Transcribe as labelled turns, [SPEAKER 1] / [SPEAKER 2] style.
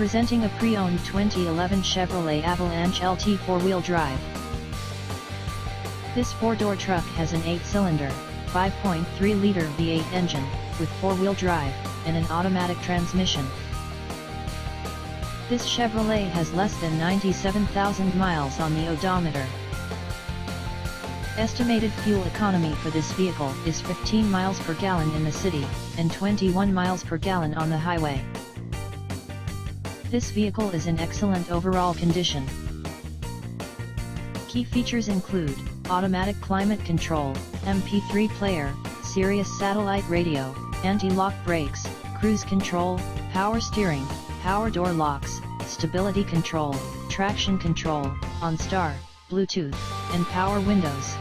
[SPEAKER 1] Presenting a pre-owned 2011 Chevrolet Avalanche LT 4-wheel drive. This 4-door truck has an 8-cylinder, 5.3-liter V8 engine, with 4-wheel drive, and an automatic transmission. This Chevrolet has less than 97,000 miles on the odometer. Estimated fuel economy for this vehicle is 15 miles per gallon in the city, and 21 miles per gallon on the highway. This vehicle is in excellent overall condition. Key features include automatic climate control, MP3 player, Sirius satellite radio, anti-lock brakes, cruise control, power steering, power door locks, stability control, traction control, OnStar, Bluetooth, and power windows.